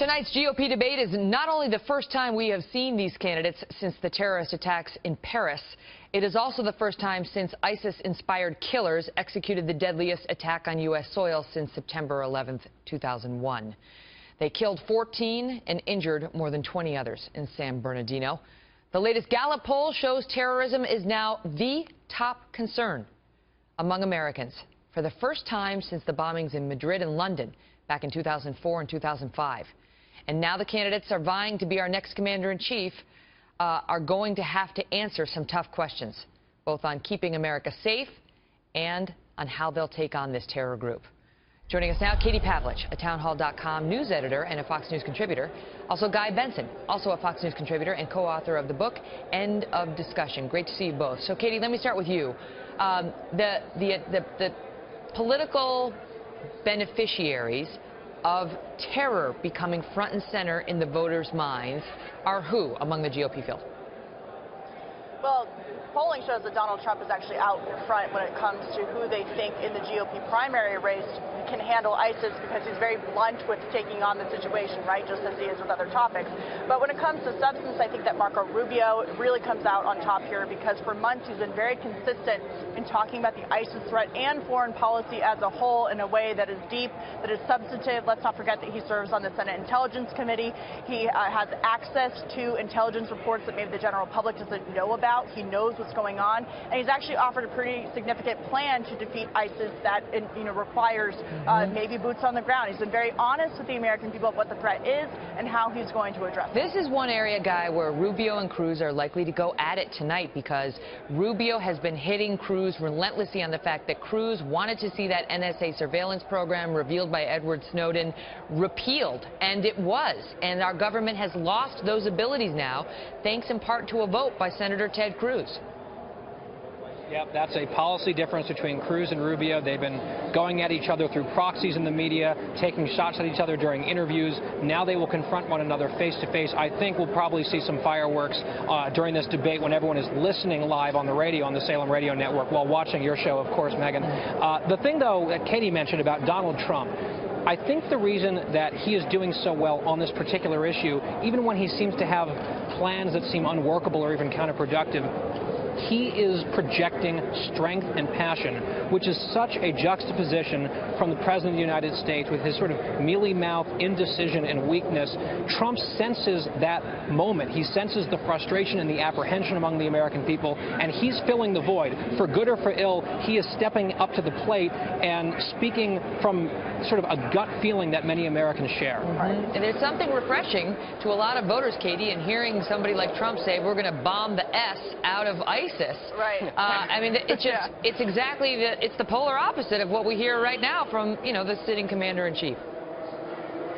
Tonight's GOP debate is not only the first time we have seen these candidates since the terrorist attacks in Paris, it is also the first time since ISIS-inspired killers executed the deadliest attack on U.S. soil since September 11th, 2001. They killed 14 and injured more than 20 others in San Bernardino. The latest Gallup poll shows terrorism is now the top concern among Americans for the first time since the bombings in Madrid and London back in 2004 and 2005. And now the candidates are vying to be our next commander-in-chief are going to have to answer some tough questions, both on keeping America safe and on how they'll take on this terror group. Joining us now, Pavlich, a townhall.com news editor and a Fox News contributor. Also, Benson, also a Fox News contributor and co-author of the book, End of Discussion. Great to see you both. So, Katie, let me start with you. The political beneficiaries of terror becoming front and center in the voters' minds are who among the GOP field? Well, polling shows that Donald Trump is actually out in front when it comes to who they think in the GOP primary race can handle ISIS, because he's very blunt with taking on the situation, right, just as he is with other topics. But when it comes to substance, I think that Marco Rubio really comes out on top here, because for months he's been very consistent in talking about the ISIS threat and foreign policy as a whole in a way that is deep, that is substantive. Let's not forget that he serves on the Senate Intelligence Committee. He has access to intelligence reports that maybe the general public doesn't know about. He knows what's going on, and he's actually offered a pretty significant plan to defeat ISIS that requires maybe boots on the ground. He's been very honest with the American people about what the threat is and how he's going to address it. This is one area, Guy, where Rubio and Cruz are likely to go at it tonight, because Rubio has been hitting Cruz relentlessly on the fact that Cruz wanted to see that NSA surveillance program revealed by Edward Snowden repealed, and it was. And our government has lost those abilities now, thanks in part to a vote by Senator Ted Cruz. Yep, that's a policy difference between Cruz and Rubio. They've been going at each other through proxies in the media, taking shots at each other during interviews. Now they will confront one another face to face. I think we'll probably see some fireworks during this debate when everyone is listening live on the radio, on the Salem Radio Network, while watching your show, of course, Megan. The thing, though, that Katie mentioned about Donald Trump, I think the reason that he is doing so well on this particular issue, even when he seems to have plans that seem unworkable or even counterproductive, he is projecting strength and passion, which is such a juxtaposition from the President of the United States with his sort of mealy-mouthed indecision and weakness. Trump senses that moment. He senses the frustration and the apprehension among the American people, and he's filling the void. For good or for ill, he is stepping up to the plate and speaking from sort of a gut feeling that many Americans share. And there's something refreshing to a lot of voters, Katie, in hearing somebody like Trump say, we're going to bomb the S out of ISIS. Right. I mean, it's just, it's exactly it's the polar opposite of what we hear right now from, the sitting commander-in-chief.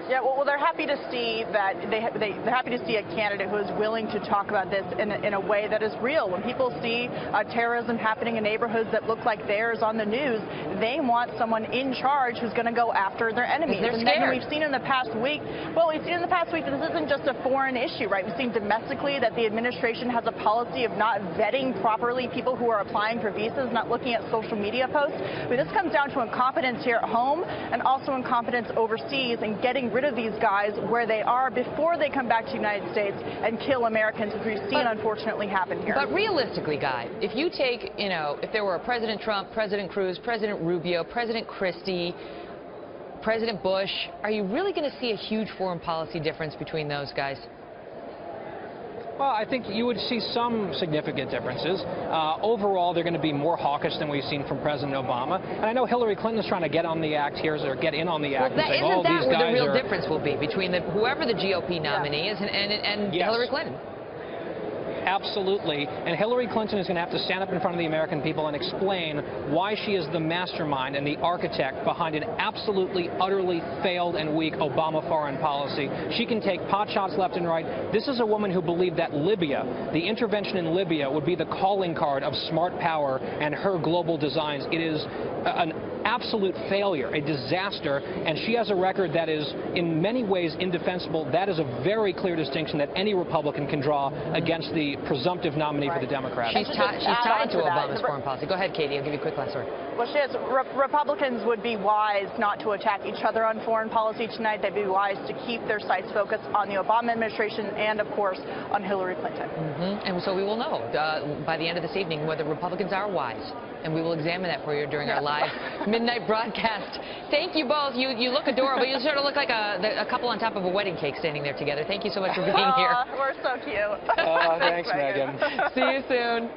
Yeah, well, they're happy to see that they're happy to see a candidate who is willing to talk about this in a way that is real. When people see terrorism happening in neighborhoods that look like theirs on the news, they want someone in charge who's going to go after their enemies. They're scared. We've seen in the past week. Well, we've seen in the past week that this isn't just a foreign issue, right? We've seen domestically that the administration has a policy of not vetting properly people who are applying for visas, not looking at social media posts. But this comes down to incompetence here at home and also incompetence overseas, and getting rid of these guys where they are before they come back to the United States and kill Americans, as we've seen unfortunately happen here. But realistically, Guy, if you take, if there were a President Trump, President Cruz, President Rubio, President Christie, President Bush, are you really going to see a huge foreign policy difference between those guys? Well, I think you would see some significant differences. Overall, they're going to be more hawkish than we've seen from President Obama. And I know Hillary Clinton's trying to get on the act here, or get in on the act. Well, and say, isn't that these where guys the real difference will be between whoever the GOP nominee is and Yes. Hillary Clinton? Absolutely. And Hillary Clinton is going to have to stand up in front of the American people and explain why she is the mastermind and the architect behind an absolutely, utterly failed and weak Obama foreign policy. She can take pot shots left and right. This is a woman who believed that Libya, the intervention in Libya, would be the calling card of smart power and her global designs. It is an absolute failure, a disaster, and she has a record that is in many ways indefensible. That is a very clear distinction that any Republican can draw against the presumptive nominee for the Democrats. She's tied to Obama's foreign policy. Go ahead, Katie. I'll give you a quick last word. Well, she has, Republicans would be wise not to attack each other on foreign policy tonight. They'd be wise to keep their sights focused on the Obama administration and, of course, on Hillary Clinton. And so we will know by the end of this evening whether Republicans are wise. And we will examine that for you during our live midnight broadcast. Thank you both. You look adorable. You sort of look like a couple on top of a wedding cake standing there together. Thank you so much for being here. We're so cute. Thanks, Megan. See you soon.